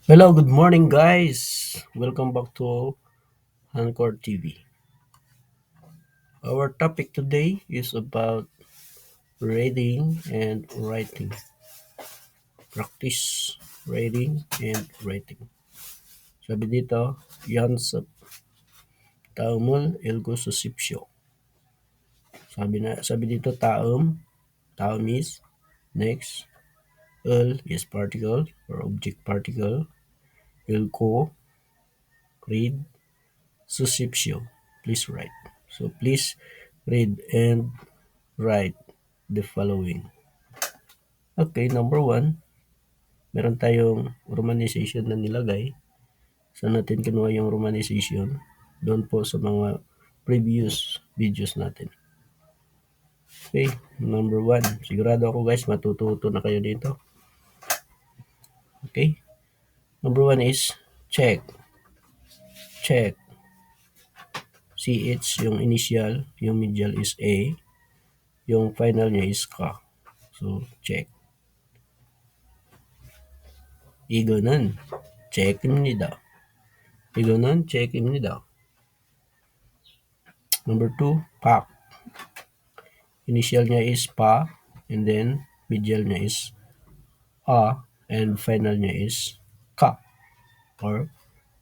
Hello, good morning, guys. Welcome back to Anchor TV. Our topic today is about reading and writing. Practice reading and writing. Sabi dito, yan sa taumul ilgo susipsyo. Sabi dito taum is next, is particle or object particle, ilko read, susipsyo please write. So please read and write the following. Okay, number one, meron tayong romanization na nilagay. Saan natin kinuha yung romanization? Doon po sa mga previous videos natin. Okay, number one. Sigurado ako guys, matututo na kayo dito. Okay, number one is check. Check. CH yung initial, yung medial is A, yung final niya is K. So, check. 이거는 check입니다. 이거는 check입니다. Number two, pack. Initial niya is pa, and then medial niya is a, and final niya is ka, or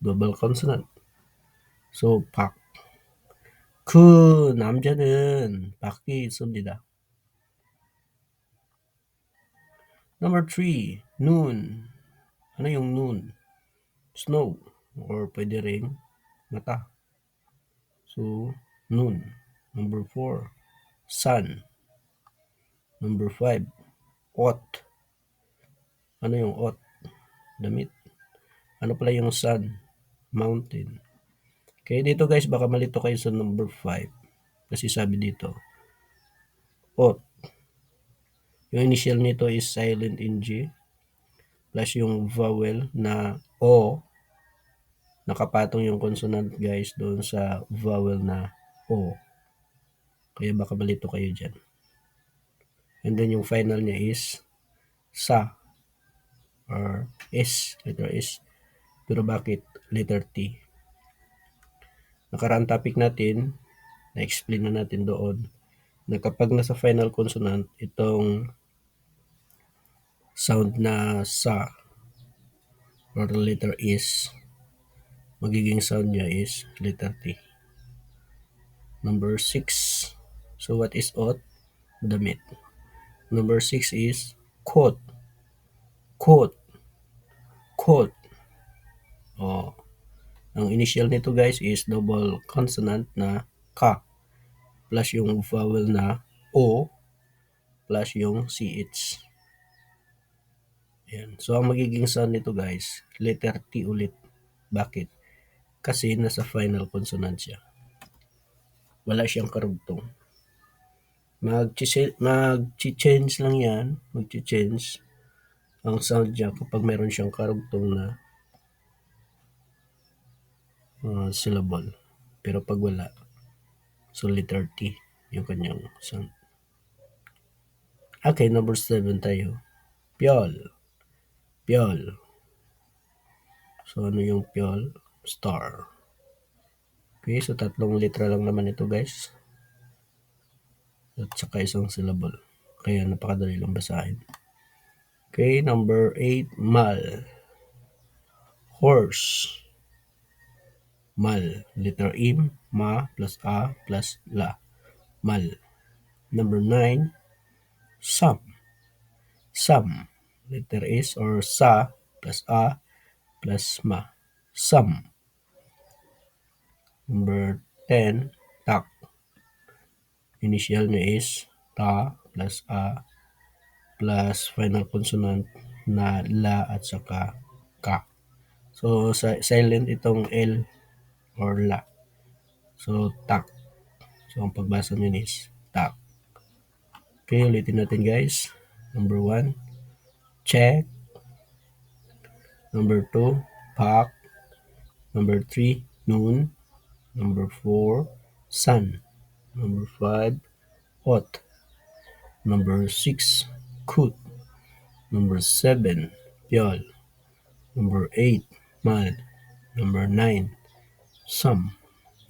double consonant. So, pack. 그 남자는 밖에 있습니다. Number three, noon. Ano yung noon? Snow, or pwede ring mata. So, noon. Number four, sun. Number five, ot. Ano yung ot? Damit. Ano pala yung sun? Mountain. Okay, dito guys, baka malito kayo sa number 5. Kasi sabi dito, ot. Yung initial nito is silent in G plus yung vowel na O. Nakapatong yung consonant guys doon sa vowel na O. Kaya baka malito kayo dyan. And then yung final niya is sa or S, letter S. Pero bakit letter T? Nakaraang topic natin, na-explain na natin doon na kapag nasa final consonant, itong sound na sa or letter is, magiging sound niya is letter T. Number 6. So what is ot? Damit. Number 6 is coat. Coat. Coat. Oh. Ang initial nito guys is double consonant na ka plus yung vowel na O plus yung CH. Ayan. So ang magiging sound nito guys, letter T ulit. Bakit? Kasi nasa final consonant siya. Wala siyang karugtong. Mag-change lang yan. Mag-change ang sound niya kapag meron siyang karugtong na syllable. Pero pag wala, so letter T yung kanyang sound. Okay, number 7 tayo. Pyol. Pyol. So ano yung pyol? Star. Okay, so 3 litra lang naman ito guys. At saka isang syllable. Kaya napakadali lang basahin. Okay, number 8, mal. Horse. Mal. Letter M, ma plus a plus la. Mal. Number 9, sum. Sum. Letter S or sa plus a plus ma. Sum. Number 10, tak. Initial niya is ta plus a plus final consonant na la at saka ka. So, silent itong L or la. So, tak. So, ang pagbasa niyan is tak. Okay, ulitin natin guys. Number 1, check. Number 2, pack. Number 3, noon. Number 4, sun. Number 5, hot. Number 6, coot. Number 7, pyol. Number 8, mal. Number 9, some.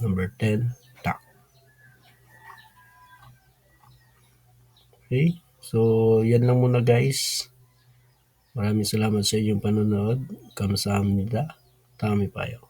Number 10, tak. Okay? So, yan lang muna guys. Maraming salamat sa inyong panonood. Kamsahamnida. Tami payo.